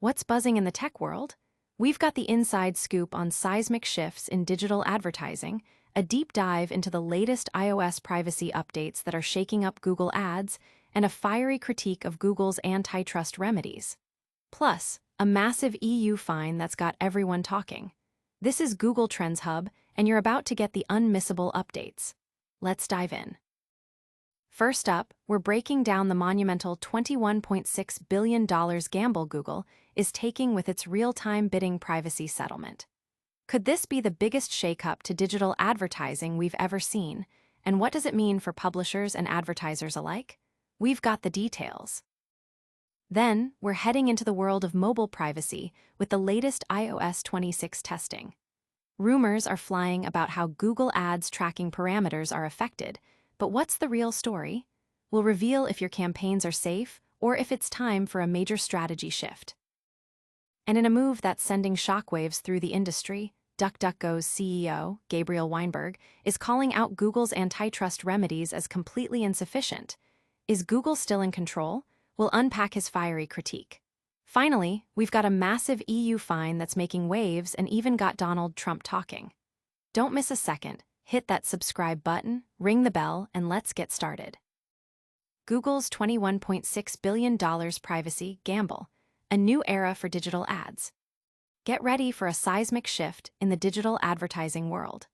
What's buzzing in the tech world? We've got the inside scoop on seismic shifts in digital advertising, a deep dive into the latest iOS privacy updates that are shaking up Google Ads, and a fiery critique of Google's antitrust remedies. Plus, a massive EU fine that's got everyone talking. This is Google Trends Hub, and you're about to get the unmissable updates. Let's dive in. First up, we're breaking down the monumental $21.6 billion gamble Google is taking with its real-time bidding privacy settlement. Could this be the biggest shakeup to digital advertising we've ever seen? And what does it mean for publishers and advertisers alike? We've got the details. Then, we're heading into the world of mobile privacy with the latest iOS 26 testing. Rumors are flying about how Google Ads tracking parameters are affected, but what's the real story? We'll reveal if your campaigns are safe or if it's time for a major strategy shift. And in a move that's sending shockwaves through the industry, DuckDuckGo's CEO, Gabriel Weinberg, is calling out Google's antitrust remedies as completely insufficient. Is Google still in control? We'll unpack his fiery critique. Finally, we've got a massive EU fine that's making waves and even got Donald Trump talking. Don't miss a second. Hit that subscribe button, ring the bell, and let's get started. Google's $21.6 billion privacy gamble, a new era for digital ads. Get ready for a seismic shift in the digital advertising world.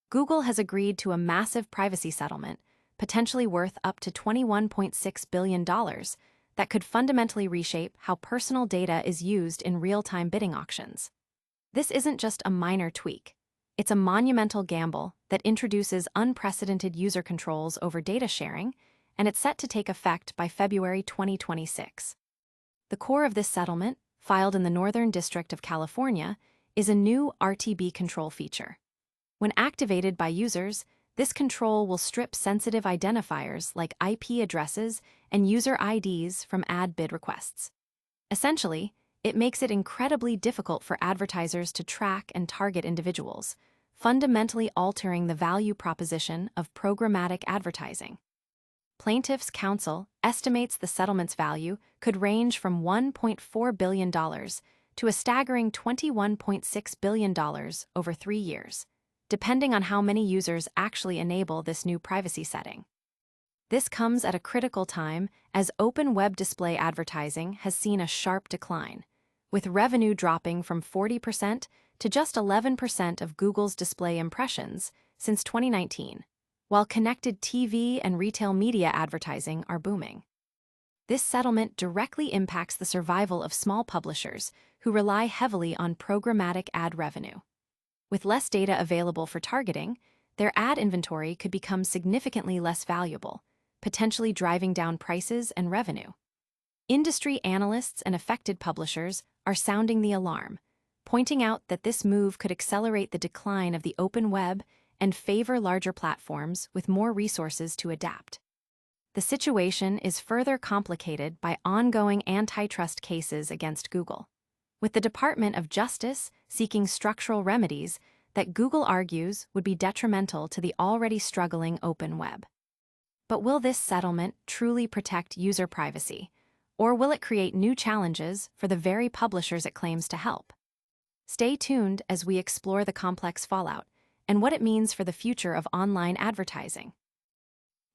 Google has agreed to a massive privacy settlement, potentially worth up to $21.6 billion, that could fundamentally reshape how personal data is used in real-time bidding auctions. This isn't just a minor tweak. It's a monumental gamble that introduces unprecedented user controls over data sharing, and it's set to take effect by February 2026. The core of this settlement, filed in the Northern District of California, is a new RTB control feature. When activated by users, this control will strip sensitive identifiers like IP addresses and user IDs from ad bid requests. Essentially, it makes it incredibly difficult for advertisers to track and target individuals, fundamentally altering the value proposition of programmatic advertising. Plaintiffs' counsel estimates the settlement's value could range from $1.4 billion to a staggering $21.6 billion over 3 years, depending on how many users actually enable this new privacy setting. This comes at a critical time as open web display advertising has seen a sharp decline, with revenue dropping from 40% to just 11% of Google's display impressions since 2019, while connected TV and retail media advertising are booming. This settlement directly impacts the survival of small publishers who rely heavily on programmatic ad revenue. With less data available for targeting, their ad inventory could become significantly less valuable, potentially driving down prices and revenue. Industry analysts and affected publishers are sounding the alarm, pointing out that this move could accelerate the decline of the open web and favor larger platforms with more resources to adapt. The situation is further complicated by ongoing antitrust cases against Google, with the Department of Justice seeking structural remedies that Google argues would be detrimental to the already struggling open web. But will this settlement truly protect user privacy, or will it create new challenges for the very publishers it claims to help? Stay tuned as we explore the complex fallout and what it means for the future of online advertising.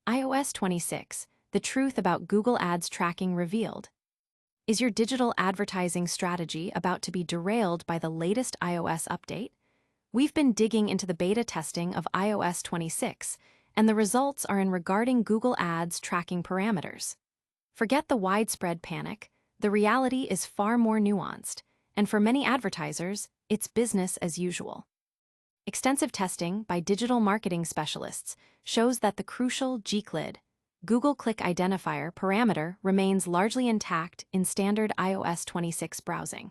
iOS 26, the truth about Google Ads tracking revealed. Is your digital advertising strategy about to be derailed by the latest iOS update? We've been digging into the beta testing of iOS 26, and the results are in regarding Google Ads tracking parameters. Forget the widespread panic. The reality is far more nuanced, and for many advertisers, it's business as usual. Extensive testing by digital marketing specialists shows that the crucial GCLID, Google Click Identifier parameter, remains largely intact in standard iOS 26 browsing.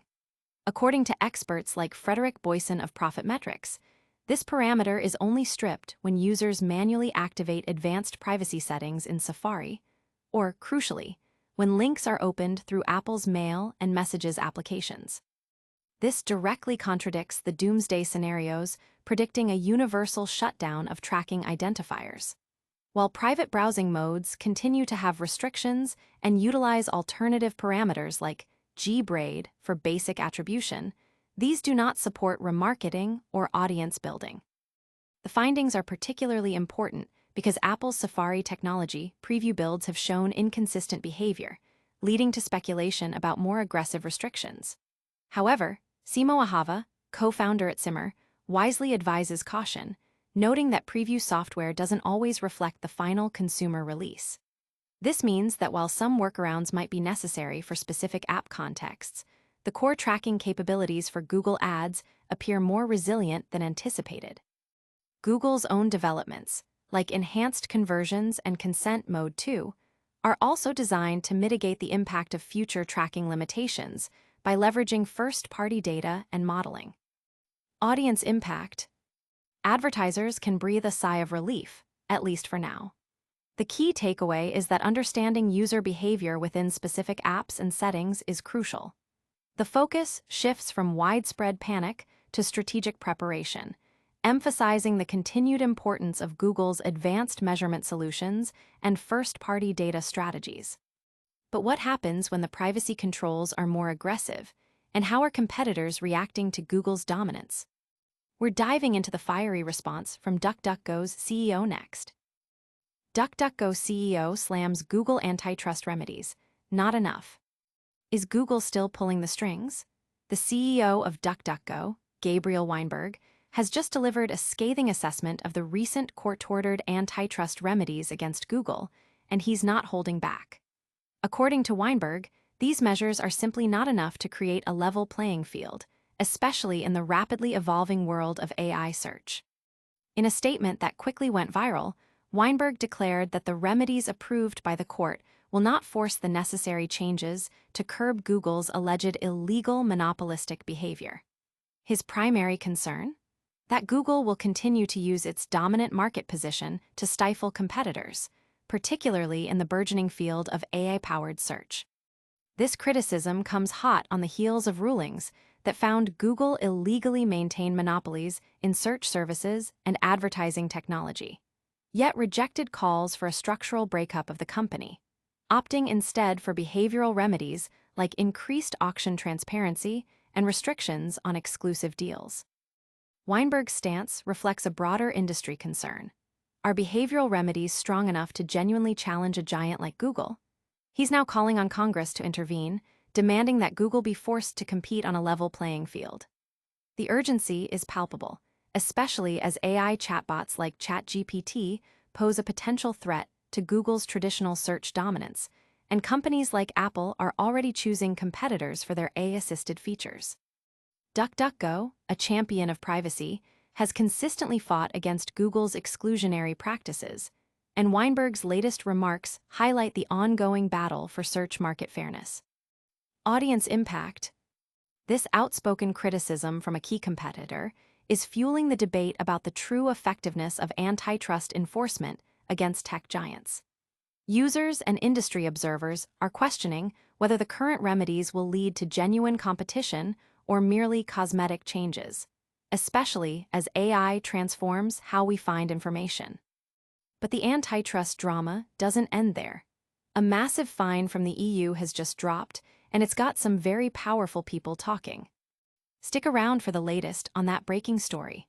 According to experts like Frederick Boyson of Profit Metrics, this parameter is only stripped when users manually activate advanced privacy settings in Safari, or, crucially, when links are opened through Apple's Mail and Messages applications. This directly contradicts the doomsday scenarios predicting a universal shutdown of tracking identifiers. While private browsing modes continue to have restrictions and utilize alternative parameters like gBraid for basic attribution, these do not support remarketing or audience building. The findings are particularly important because Apple's Safari technology preview builds have shown inconsistent behavior, leading to speculation about more aggressive restrictions. However, Simo Ahava, co-founder at Simmer, wisely advises caution, noting that preview software doesn't always reflect the final consumer release. This means that while some workarounds might be necessary for specific app contexts, the core tracking capabilities for Google Ads appear more resilient than anticipated. Google's own developments, like enhanced conversions and consent mode 2, are also designed to mitigate the impact of future tracking limitations by leveraging first-party data and modeling. Audience impact. Advertisers can breathe a sigh of relief, at least for now. The key takeaway is that understanding user behavior within specific apps and settings is crucial. The focus shifts from widespread panic to strategic preparation, emphasizing the continued importance of Google's advanced measurement solutions and first-party data strategies. But what happens when the privacy controls are more aggressive, and how are competitors reacting to Google's dominance? We're diving into the fiery response from DuckDuckGo's CEO next. DuckDuckGo CEO slams Google antitrust remedies. Not enough. Is Google still pulling the strings? The CEO of DuckDuckGo, Gabriel Weinberg, has just delivered a scathing assessment of the recent court-ordered antitrust remedies against Google, and he's not holding back. According to Weinberg, these measures are simply not enough to create a level playing field, especially in the rapidly evolving world of AI search. In a statement that quickly went viral, Weinberg declared that the remedies approved by the court will not force the necessary changes to curb Google's alleged illegal monopolistic behavior. His primary concern? That Google will continue to use its dominant market position to stifle competitors, particularly in the burgeoning field of AI-powered search. This criticism comes hot on the heels of rulings that found Google illegally maintain monopolies in search services and advertising technology, yet rejected calls for a structural breakup of the company, opting instead for behavioral remedies like increased auction transparency and restrictions on exclusive deals. Weinberg's stance reflects a broader industry concern. Are behavioral remedies strong enough to genuinely challenge a giant like Google? He's now calling on Congress to intervene, demanding that Google be forced to compete on a level playing field. The urgency is palpable, especially as AI chatbots like ChatGPT pose a potential threat to Google's traditional search dominance, and companies like Apple are already choosing competitors for their AI-assisted features. DuckDuckGo, a champion of privacy, has consistently fought against Google's exclusionary practices, and Weinberg's latest remarks highlight the ongoing battle for search market fairness. Audience impact. This outspoken criticism from a key competitor is fueling the debate about the true effectiveness of antitrust enforcement against tech giants. Users and industry observers are questioning whether the current remedies will lead to genuine competition or merely cosmetic changes, especially as AI transforms how we find information. But the antitrust drama doesn't end there. A massive fine from the EU has just dropped, and it's got some very powerful people talking. Stick around for the latest on that breaking story.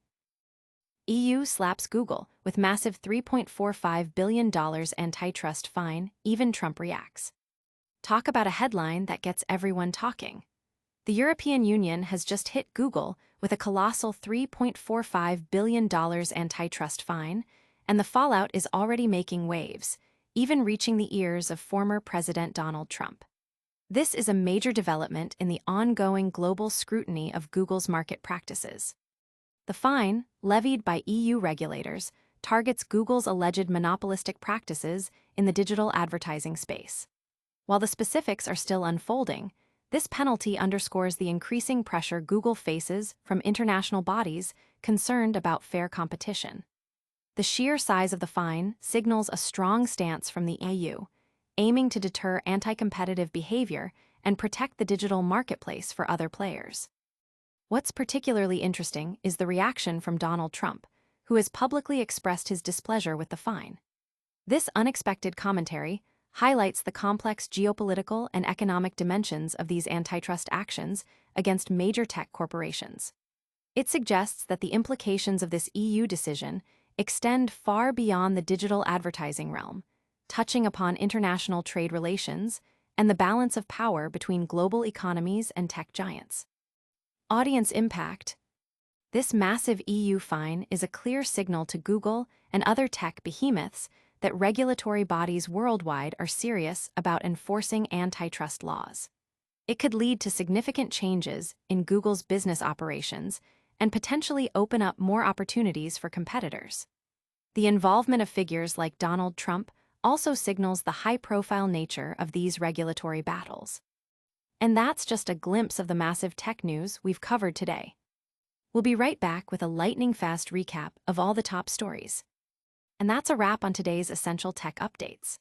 EU slaps Google with massive $3.45 billion antitrust fine, even Trump reacts. Talk about a headline that gets everyone talking. The European Union has just hit Google with a colossal $3.45 billion antitrust fine, and the fallout is already making waves, even reaching the ears of former President Donald Trump. This is a major development in the ongoing global scrutiny of Google's market practices. The fine, levied by EU regulators, targets Google's alleged monopolistic practices in the digital advertising space. While the specifics are still unfolding, this penalty underscores the increasing pressure Google faces from international bodies concerned about fair competition. The sheer size of the fine signals a strong stance from the EU, aiming to deter anti-competitive behavior and protect the digital marketplace for other players. What's particularly interesting is the reaction from Donald Trump, who has publicly expressed his displeasure with the fine. This unexpected commentary highlights the complex geopolitical and economic dimensions of these antitrust actions against major tech corporations. It suggests that the implications of this EU decision extend far beyond the digital advertising realm, touching upon international trade relations and the balance of power between global economies and tech giants. Audience impact. This massive EU fine is a clear signal to Google and other tech behemoths that regulatory bodies worldwide are serious about enforcing antitrust laws. It could lead to significant changes in Google's business operations and potentially open up more opportunities for competitors. The involvement of figures like Donald Trump also signals the high-profile nature of these regulatory battles. And that's just a glimpse of the massive tech news we've covered today. We'll be right back with a lightning-fast recap of all the top stories. And that's a wrap on today's Essential Tech Updates.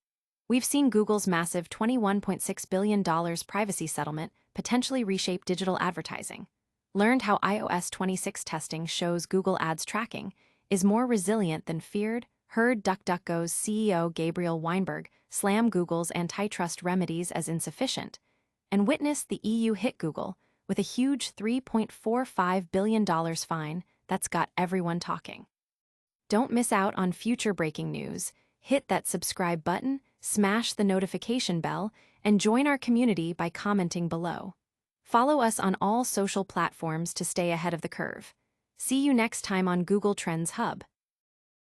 We've seen Google's massive $21.6 billion privacy settlement potentially reshape digital advertising, learned how iOS 26 testing shows Google Ads tracking is more resilient than feared, heard DuckDuckGo's CEO Gabriel Weinberg slam Google's antitrust remedies as insufficient, and witnessed the EU hit Google with a huge $3.45 billion fine that's got everyone talking. Don't miss out on future breaking news. Hit that subscribe button, smash the notification bell, and join our community by commenting below. Follow us on all social platforms to stay ahead of the curve. See you next time on Google Trends Hub.